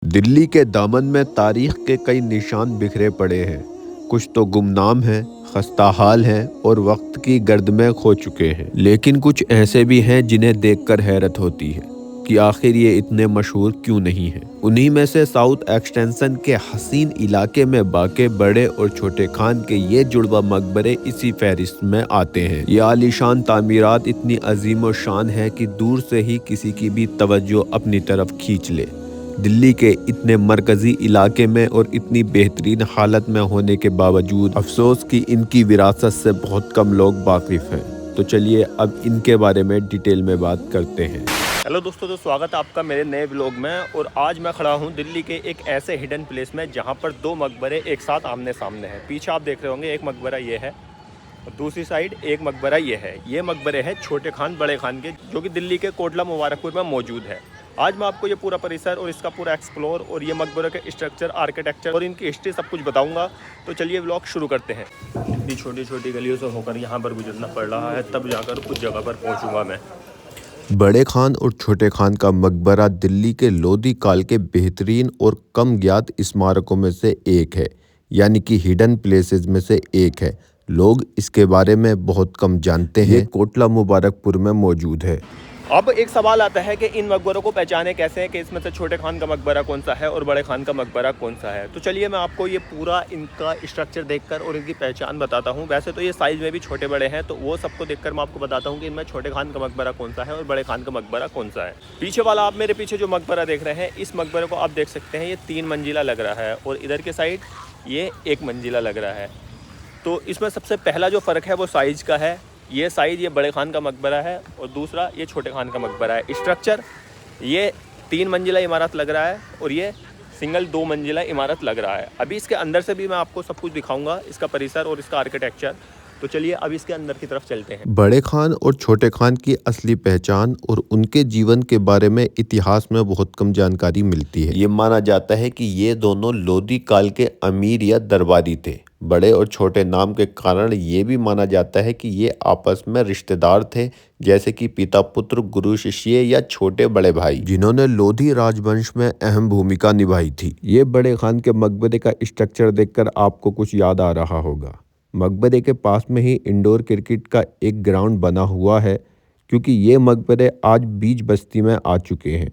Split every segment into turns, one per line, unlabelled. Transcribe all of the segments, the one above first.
दिल्ली के दामन में तारीख के कई निशान बिखरे पड़े हैं। कुछ तो गुमनाम हैं, खस्ता हाल हैं और वक्त की गर्द में खो चुके हैं। लेकिन कुछ ऐसे भी हैं जिन्हें देखकर हैरत होती है कि आखिर ये इतने मशहूर क्यों नहीं हैं। उन्हीं में से साउथ एक्सटेंशन के हसीन इलाके में वाक़े बड़े और छोटे खान के ये जुड़वा मकबरे इसी फहरिस्त में आते हैं। ये आलीशान तामीरात इतनी अजीम और शान है कि दूर से ही किसी की भी तवज्जो अपनी तरफ खींच ले। दिल्ली के इतने मरकजी इलाके में और इतनी बेहतरीन हालत में होने के बावजूद अफसोस कि इनकी विरासत से बहुत कम लोग वाकिफ़ हैं। तो चलिए अब इनके बारे में डिटेल में बात करते हैं।
हेलो दोस्तों, तो स्वागत है आपका मेरे नए व्लॉग में। और आज मैं खड़ा हूं दिल्ली के एक ऐसे हिडन प्लेस में जहां पर दो मकबरे एक साथ आमने सामने हैं। पीछे आप देख रहे होंगे, एक मकबरा ये है और दूसरी साइड एक मकबरा ये है। ये मकबरे हैं छोटे खान बड़े खान के, जो कि दिल्ली के कोटला मुबारकपुर में मौजूद है। आज मैं आपको ये पूरा परिसर और इसका पूरा एक्सप्लोर और ये मकबरों के स्ट्रक्चर, आर्किटेक्चर और इनकी हिस्ट्री सब कुछ बताऊंगा। तो चलिए व्लॉग शुरू करते हैं। इतनी छोटी छोटी गलियों से होकर यहाँ पर गुजरना पड़ रहा है, तब जाकर उस जगह पर पहुँचूँगा मैं।
बड़े खान और छोटे खान का मकबरा दिल्ली के लोधी काल के बेहतरीन और कम ज्ञात स्मारकों में से एक है, यानी कि हिडन प्लेसेस में से एक है। लोग इसके बारे में बहुत कम जानते हैं। ये कोटला मुबारकपुर में मौजूद है।
अब एक सवाल आता है कि इन मकबरों को पहचाने कैसे हैं, कि इसमें से छोटे खान का मकबरा कौन सा है और बड़े खान का मकबरा कौन सा है। तो चलिए मैं आपको ये पूरा इनका स्ट्रक्चर देखकर और इनकी पहचान बताता हूँ। वैसे तो ये साइज़ में भी छोटे बड़े हैं, तो वो सबको देखकर मैं आपको बताता हूँ कि इनमें छोटे खान का मकबरा कौन सा है और बड़े खान का मकबरा कौन सा है। पीछे वाला, आप मेरे पीछे जो मकबरा देख रहे हैं, इस मकबरे को आप देख सकते हैं, ये 3 मंजिला लग रहा है और इधर के साइड ये 1 मंजिला लग रहा है। तो इसमें सबसे पहला जो फ़र्क है वो साइज़ का है। ये साइज़ ये बड़े खान का मकबरा है और दूसरा ये छोटे खान का मकबरा है। स्ट्रक्चर ये 3 मंजिला इमारत लग रहा है और ये सिंगल 2 मंजिला इमारत लग रहा है। अभी इसके अंदर से भी मैं आपको सब कुछ दिखाऊंगा, इसका परिसर और इसका आर्किटेक्चर। तो चलिए अब इसके अंदर की तरफ चलते हैं।
बड़े खान और छोटे खान की असली पहचान और उनके जीवन के बारे में इतिहास में बहुत कम जानकारी मिलती है। ये माना जाता है कि ये दोनों लोधी काल के अमीर या दरबारी थे। बड़े और छोटे नाम के कारण ये भी माना जाता है कि ये आपस में रिश्तेदार थे, जैसे कि पिता पुत्र, गुरु शिष्य या छोटे बड़े भाई, जिन्होंने लोधी राजवंश में अहम भूमिका निभाई थी। ये बड़े खान के मकबरे का स्ट्रक्चर देखकर आपको कुछ याद आ रहा होगा। मकबरे के पास में ही इंडोर क्रिकेट का एक ग्राउंड बना हुआ है, क्योंकि ये मकबरे आज बीच बस्ती में आ चुके हैं।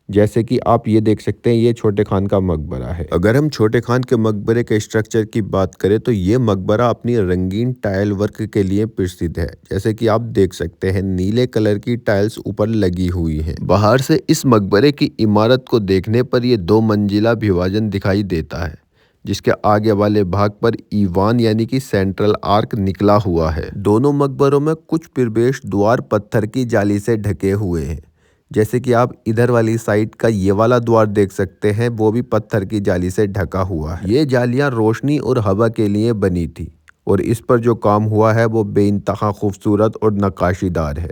जैसे कि आप ये देख सकते हैं, ये छोटे खान का मकबरा है। अगर हम छोटे खान के मकबरे के स्ट्रक्चर की बात करें तो ये मकबरा अपनी रंगीन टाइल वर्क के लिए प्रसिद्ध है। जैसे कि आप देख सकते हैं, नीले कलर की टाइल्स ऊपर लगी हुई हैं। बाहर से इस मकबरे की इमारत को देखने पर ये 2 मंजिला विभाजन दिखाई देता है, जिसके आगे वाले भाग पर ईवान यानी कि सेंट्रल आर्क निकला हुआ है। दोनों मकबरों में कुछ प्रवेश द्वार पत्थर की जाली से ढके हुए हैं। जैसे कि आप इधर वाली साइड का ये वाला द्वार देख सकते हैं, वो भी पत्थर की जाली से ढका हुआ है। ये जालियां रोशनी और हवा के लिए बनी थी और इस पर जो काम हुआ है वो बेइंतहा खूबसूरत और नक्काशीदार है।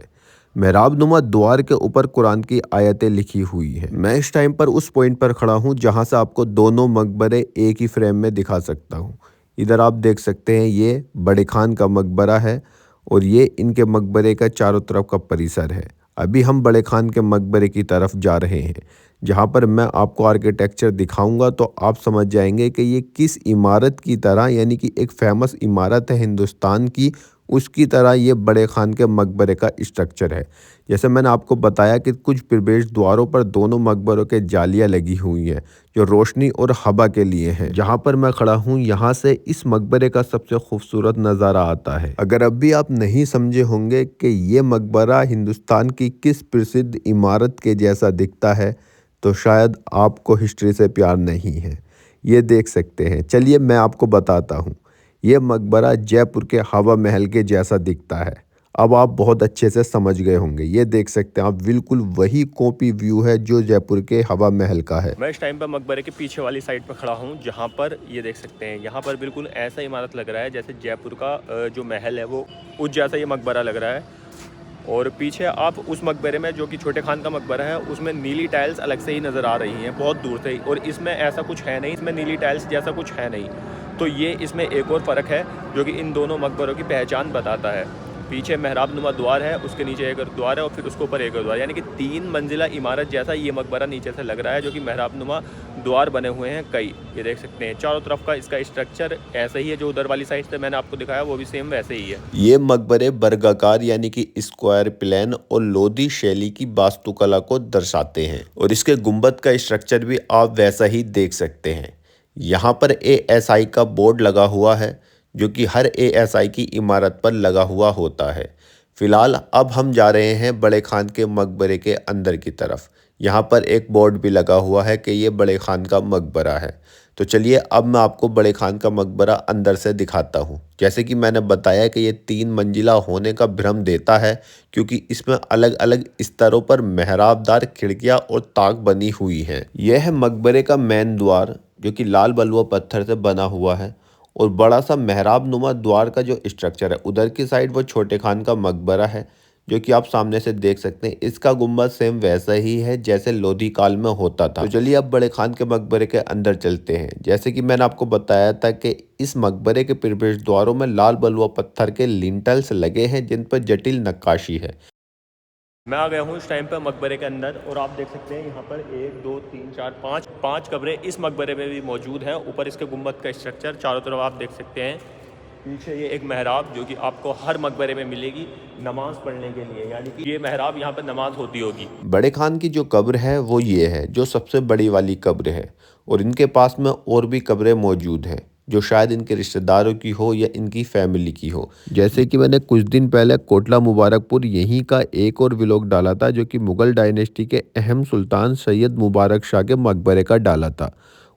मेहराब नुमा द्वार के ऊपर कुरान की आयतें लिखी हुई हैं। मैं इस टाइम पर उस पॉइंट पर खड़ा हूँ जहाँ से आपको दोनों मकबरे एक ही फ्रेम में दिखा सकता हूँ। इधर आप देख सकते हैं, ये बड़े खान का मकबरा है और ये इनके मकबरे का चारों तरफ का परिसर है। अभी हम बड़े खान के मकबरे की तरफ जा रहे हैं, जहाँ पर मैं आपको आर्किटेक्चर दिखाऊंगा तो आप समझ जाएंगे कि ये किस इमारत की तरह, यानी कि एक फेमस इमारत है हिंदुस्तान की, उसकी तरह ये बड़े खान के मकबरे का स्ट्रक्चर है। जैसे मैंने आपको बताया कि कुछ प्रवेश द्वारों पर दोनों मकबरों के जालियां लगी हुई हैं, जो रोशनी और हवा के लिए हैं। जहां पर मैं खड़ा हूं, यहां से इस मकबरे का सबसे खूबसूरत नज़ारा आता है। अगर अब भी आप नहीं समझे होंगे कि ये मकबरा हिंदुस्तान की किस प्रसिद्ध इमारत के जैसा दिखता है, तो शायद आपको हिस्ट्री से प्यार नहीं है। ये देख सकते हैं, चलिए मैं आपको बताता हूँ। ये मकबरा जयपुर के हवा महल के जैसा दिखता है। अब आप बहुत अच्छे से समझ गए होंगे। ये देख सकते हैं आप, बिल्कुल वही कॉपी व्यू है जो जयपुर के हवा महल का है।
मैं इस टाइम पर मकबरे के पीछे वाली साइड पर खड़ा हूँ, जहाँ पर ये देख सकते हैं, यहाँ पर बिल्कुल ऐसा इमारत लग रहा है जैसे जयपुर का जो महल है वो उस जैसा ये मकबरा लग रहा है। और पीछे आप उस मकबरे में, जो कि छोटे खान का मकबरा है, उसमें नीली टाइल्स अलग से ही नज़र आ रही हैं, बहुत दूर से ही। और इसमें ऐसा कुछ है नहीं, इसमें नीली टाइल्स जैसा कुछ है नहीं। तो ये इसमें एक और फ़र्क है जो कि इन दोनों मकबरों की पहचान बताता है। पीछे मेहराब नुमा द्वार है, उसके नीचे एक और द्वार है और फिर उसके ऊपर एक और द्वार, यानी कि 3 मंजिला इमारत जैसा ये मकबरा नीचे से लग रहा है, जो कि मेहराब नुमा द्वार बने हुए हैं कई। ये देख सकते हैं चारों तरफ का इसका स्ट्रक्चर ऐसा ही है, जो उधर वाली साइड से मैंने आपको दिखाया वो भी सेम वैसे ही है।
ये मकबरे वर्गाकार यानी कि स्क्वायर प्लान और लोधी शैली की वास्तुकला को दर्शाते हैं और इसके गुंबद का स्ट्रक्चर भी आप वैसा ही देख सकते हैं। यहाँ पर ASI का बोर्ड लगा हुआ है, जो कि हर ASI की इमारत पर लगा हुआ होता है। फिलहाल अब हम जा रहे हैं बड़े खान के मकबरे के अंदर की तरफ। यहाँ पर एक बोर्ड भी लगा हुआ है कि ये बड़े खान का मकबरा है। तो चलिए अब मैं आपको बड़े खान का मकबरा अंदर से दिखाता हूँ। जैसे कि मैंने बताया कि ये 3 मंजिला होने का भ्रम देता है, क्योंकि इसमें अलग अलग स्तरों पर मेहराबदार खिड़कियाँ और ताक बनी हुई हैं। यह है मकबरे का मेन द्वार, जो कि लाल बलुआ पत्थर से बना हुआ है और बड़ा सा मेहराब नुमा द्वार का जो स्ट्रक्चर है उधर की साइड वो छोटे खान का मकबरा है, जो कि आप सामने से देख सकते हैं। इसका गुम्बद सेम वैसा ही है जैसे लोधी काल में होता था। तो चलिए अब बड़े खान के मकबरे के अंदर चलते हैं। जैसे कि मैंने आपको बताया था कि इस मकबरे के प्रवेश द्वारों में लाल बलुआ पत्थर के लिंटल्स लगे हैं, जिन पर जटिल नक्काशी है।
मैं आ गया हूँ इस टाइम पर मकबरे के अंदर और आप देख सकते हैं यहाँ पर 1 2 3 4 5 कमरे इस मकबरे में भी मौजूद हैं। ऊपर इसके गुम्बद का स्ट्रक्चर चारों तरफ आप देख सकते हैं। पीछे ये एक मेहराब जो कि आपको हर मकबरे में मिलेगी नमाज पढ़ने के लिए, यानी कि ये मेहराब यहाँ पर नमाज होती होगी।
बड़े खान की जो कब्र है वो ये है, जो सबसे बड़ी वाली कब्र है, और इनके पास में और भी कब्रें मौजूद हैं जो शायद इनके रिश्तेदारों की हो या इनकी फैमिली की हो। जैसे कि मैंने कुछ दिन पहले कोटला मुबारकपुर यहीं का एक और व्लॉग डाला था, जो कि मुगल डायनेस्टी के अहम सुल्तान सैयद मुबारक शाह के मकबरे का डाला था।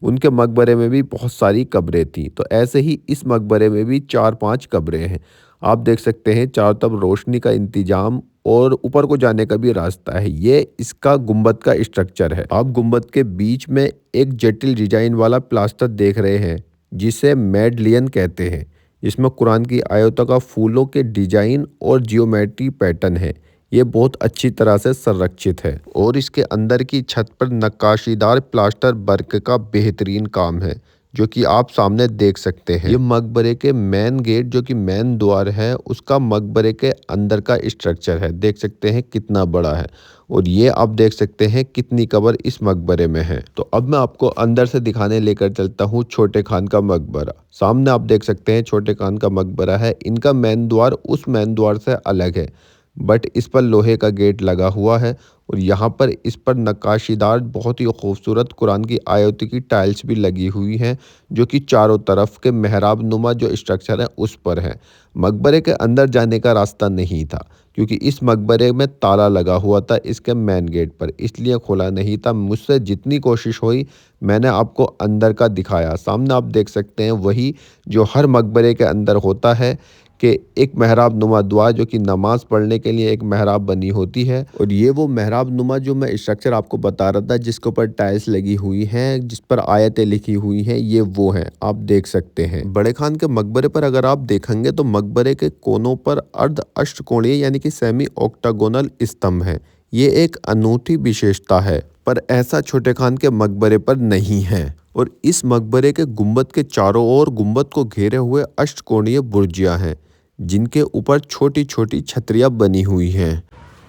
उनके मकबरे में भी बहुत सारी कब्रें थी, तो ऐसे ही इस मकबरे में भी 4-5 कब्रें हैं। आप देख सकते हैं चारों तरफ रोशनी का इंतजाम और ऊपर को जाने का भी रास्ता है। ये इसका गुंबद का स्ट्रक्चर है। आप गुंबद के बीच में एक जटिल डिजाइन वाला प्लास्टर देख रहे हैं, जिसे मेडलियन कहते हैं, जिसमें कुरान की आयतों का फूलों के डिजाइन और जियोमेट्री पैटर्न है। ये बहुत अच्छी तरह से संरक्षित है और इसके अंदर की छत पर नक्काशीदार प्लास्टर वर्क का बेहतरीन काम है, जो कि आप सामने देख सकते हैं। ये मकबरे के मेन गेट, जो कि मेन द्वार है, उसका मकबरे के अंदर का स्ट्रक्चर है। देख सकते हैं कितना बड़ा है और ये आप देख सकते हैं कितनी कब्र इस मकबरे में है। तो अब मैं आपको अंदर से दिखाने लेकर चलता हूँ छोटे खान का मकबरा। सामने आप देख सकते हैं छोटे खान का मकबरा है। इनका मेन द्वार उस मेन द्वार से अलग है, बट इस पर लोहे का गेट लगा हुआ है और यहाँ पर इस पर नक्काशीदार बहुत ही खूबसूरत कुरान की आयतों की टाइल्स भी लगी हुई हैं, जो कि चारों तरफ के मेहराब नुमा जो स्ट्रक्चर है उस पर है। मकबरे के अंदर जाने का रास्ता नहीं था, क्योंकि इस मकबरे में ताला लगा हुआ था इसके मेन गेट पर, इसलिए खोला नहीं था। मुझसे जितनी कोशिश हुई मैंने आपको अंदर का दिखाया। सामने आप देख सकते हैं वही जो हर मकबरे के अंदर होता है, कि एक मेहराब नुमा द्वार, जो कि नमाज पढ़ने के लिए एक मेहराब बनी होती है। और ये वो मेहराब नुमा जो मैं स्ट्रक्चर आपको बता रहा था, जिसके ऊपर टाइल्स लगी हुई हैं, जिस पर आयतें लिखी हुई हैं, ये वो हैं, आप देख सकते हैं। बड़े खान के मकबरे पर अगर आप देखेंगे तो मकबरे के कोनों पर अर्ध अष्टकोणीय यानी कि सेमी ऑक्टागोनल स्तंभ है। ये एक अनूठी विशेषता है, पर ऐसा छोटे खान के मकबरे पर नहीं है। और इस मकबरे के गुंबद के चारों ओर गुंबद को घेरे हुए अष्टकोणीय बुर्जियां हैं, जिनके ऊपर छोटी छोटी छतरियां बनी हुई हैं।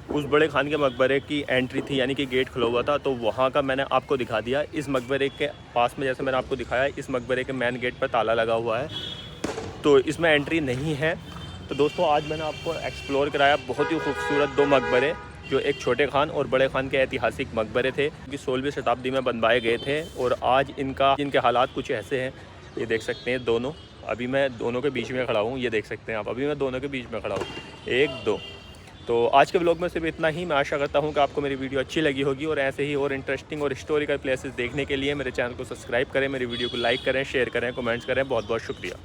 उस बड़े खान के मकबरे की एंट्री थी, यानी कि गेट खुला हुआ था, तो वहाँ का मैंने आपको दिखा दिया। इस मकबरे के पास में जैसे मैंने आपको दिखाया, इस मकबरे के मेन गेट पर ताला लगा हुआ है, तो इसमें एंट्री नहीं है। तो दोस्तों आज मैंने आपको एक्सप्लोर कराया बहुत ही खूबसूरत 2 मकबरे, जो एक छोटे खान और बड़े खान के ऐतिहासिक मकबरे थे, जो 16वीं शताब्दी में बनवाए गए थे। और आज इनके हालात कुछ ऐसे हैं, ये देख सकते हैं दोनों। अभी मैं दोनों के बीच में खड़ा हूँ, ये देख सकते हैं आप, अभी मैं दोनों के बीच में खड़ा हूँ, 1 2। तो आज के व्लॉग में सिर्फ इतना ही। मैं आशा करता हूँ कि आपको मेरी वीडियो अच्छी लगी होगी, और ऐसे ही और इंटरेस्टिंग और हिस्टोरिकल प्लेसेस देखने के लिए मेरे चैनल को सब्सक्राइब करें, मेरी वीडियो को लाइक करें, शेयर करें, कमेंट्स करें। बहुत बहुत शुक्रिया।